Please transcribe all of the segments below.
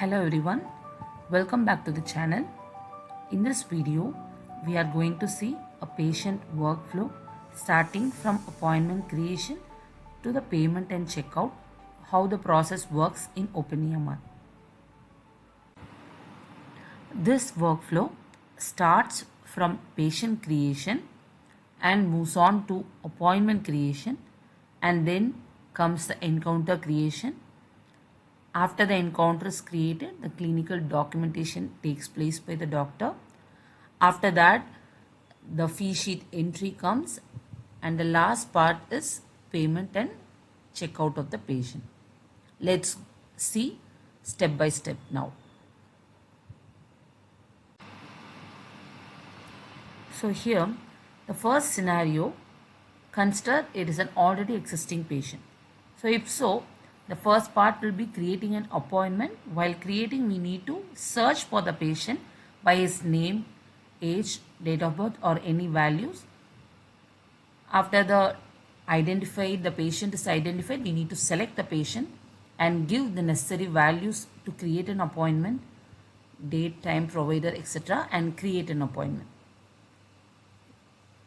Hello everyone, welcome back to the channel. In this video, we are going to see a patient workflow starting from appointment creation to the payment and checkout, how the process works in OpenEMR. This workflow starts from patient creation and moves on to appointment creation, and then comes the encounter creation. After the encounter is created, the clinical documentation takes place by the doctor. After that, the fee sheet entry comes, and the last part is payment and checkout of the patient. Let's see step by step now. So here, the first scenario, consider it is an already existing patient. So if so, the first part will be creating an appointment. While creating, we need to search for the patient by his name, age, date of birth or any values. After the patient is identified, we need to select the patient and give the necessary values to create an appointment, date, time, provider, etc. and create an appointment.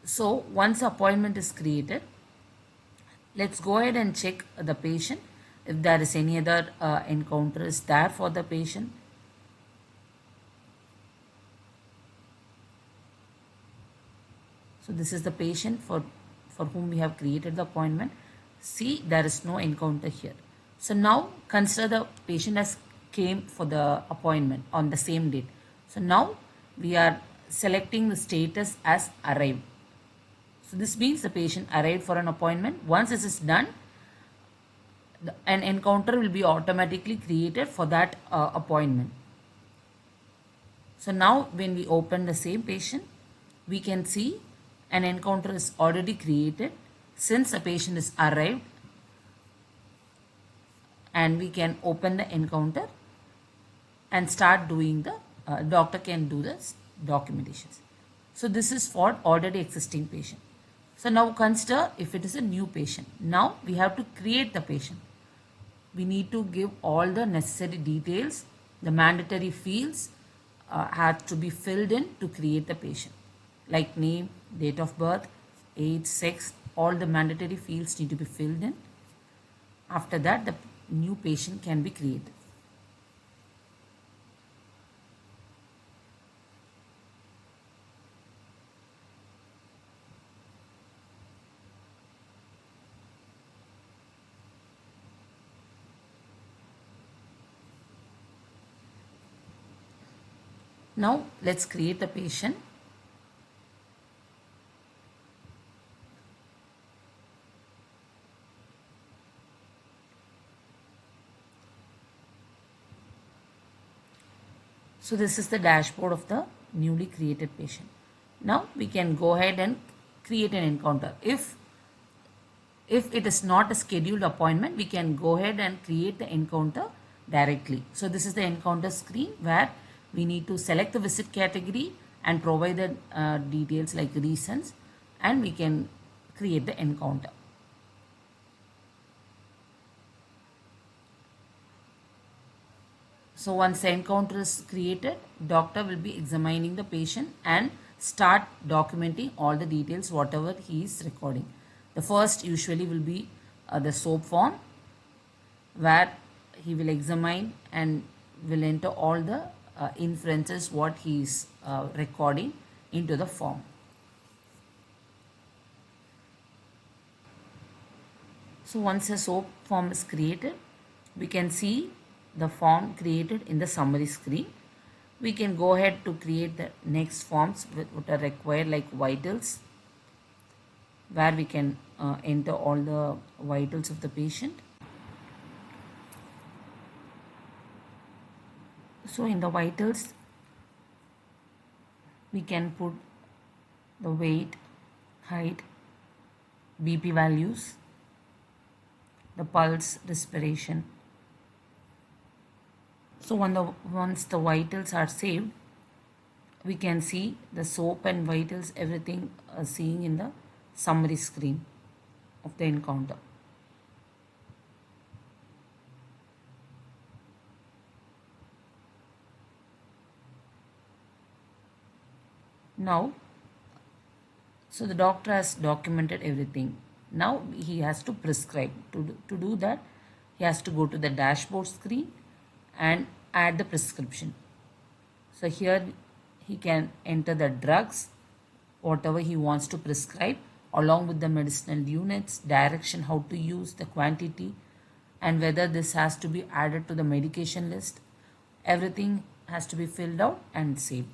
So once appointment is created, let's go ahead and check the patient if there is any other encounter is there for the patient. So this is the patient for whom we have created the appointment. See, there is no encounter here. So now consider the patient as came for the appointment on the same date. So now we are selecting the status as arrived. So this means the patient arrived for an appointment. Once this is done, an encounter will be automatically created for that appointment. So now when we open the same patient, we can see an encounter is already created since the patient is arrived, and we can open the encounter and start doing the doctor can do the documentations. So this is for already existing patient. So now consider if it is a new patient. Now we have to create the patient. We need to give all the necessary details. The mandatory fields have to be filled in to create the patient, like name, date of birth, age, sex. All the mandatory fields need to be filled in. After that, the new patient can be created. Now let's create the patient. So this is the dashboard of the newly created patient. Now we can go ahead and create an encounter. If it is not a scheduled appointment, we can go ahead and create the encounter directly. So this is the encounter screen where we need to select the visit category and provide the details like reasons, and we can create the encounter. So once the encounter is created, doctor will be examining the patient and start documenting all the details whatever he is recording. The first usually will be the SOAP form, where he will examine and will enter all the inferences what he is recording into the form. So once a SOAP form is created, we can see the form created in the summary screen. We can go ahead to create the next forms which are required, like vitals, where we can enter all the vitals of the patient. So in the vitals, we can put the weight, height, BP values, the pulse, respiration. So once the vitals are saved, we can see the SOAP and vitals, everything seeing in the summary screen of the encounter. Now, so the doctor has documented everything. Now he has to prescribe. To do that, he has to go to the dashboard screen and add the prescription. So here he can enter the drugs, whatever he wants to prescribe, along with the medicinal units, direction how to use, the quantity, and whether this has to be added to the medication list. Everything has to be filled out and saved.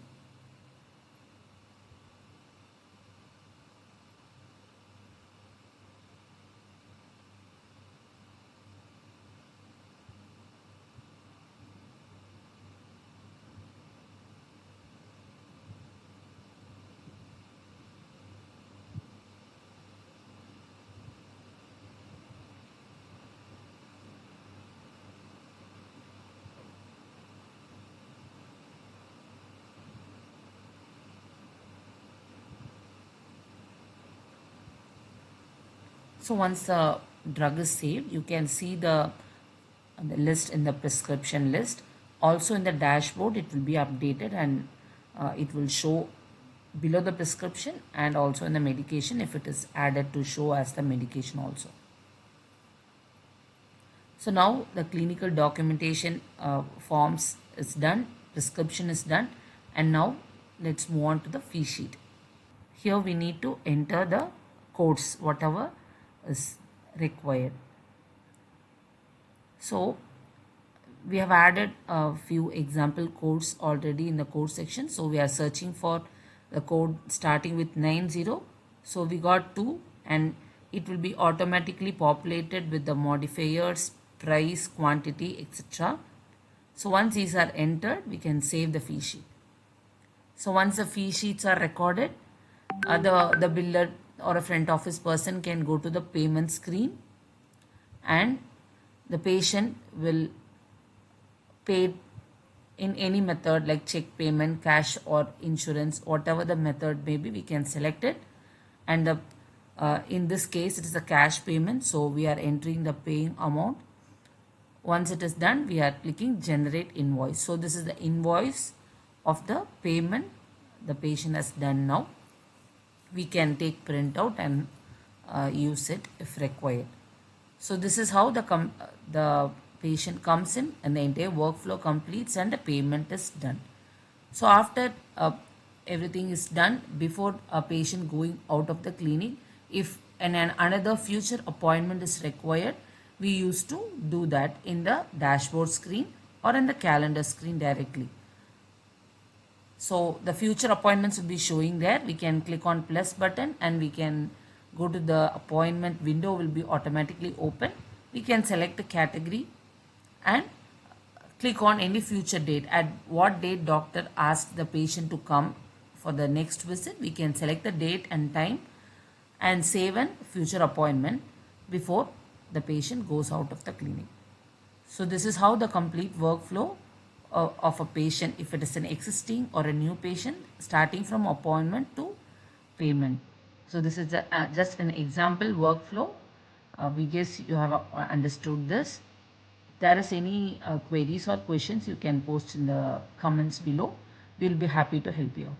So once the drug is saved, you can see the list in the prescription list. Also in the dashboard, it will be updated and it will show below the prescription and also in the medication if it is added to show as the medication also. So now the clinical documentation forms is done, prescription is done, and now let's move on to the fee sheet. Here we need to enter the codes, whatever is required. So we have added a few example codes already in the code section. So we are searching for the code starting with 90. So we got 2 and it will be automatically populated with the modifiers, price, quantity, etc. So once these are entered, we can save the fee sheet. So once the fee sheets are recorded, the biller or a front office person can go to the payment screen and the patient will pay in any method like check payment, cash or insurance, whatever the method may be, we can select it. And the in this case, it is a cash payment. So we are entering the paying amount. Once it is done, we are clicking generate invoice. So this is the invoice of the payment the patient has done now. We can take printout and use it if required. So this is how the patient comes in and the entire workflow completes and the payment is done. So after everything is done, before a patient going out of the clinic, if another future appointment is required, we used to do that in the dashboard screen or in the calendar screen directly. So the future appointments will be showing there. We can click on plus button and we can go to the appointment window will be automatically open. We can select the category and click on any future date. At what date doctor asked the patient to come for the next visit, we can select the date and time and save a future appointment before the patient goes out of the clinic. So this is how the complete workflow of a patient, if it is an existing or a new patient, starting from appointment to payment. So this is just an example workflow. We guess you have understood this. If there is any queries or questions, you can post in the comments below. We'll be happy to help you.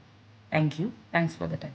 Thank you. Thanks for the time.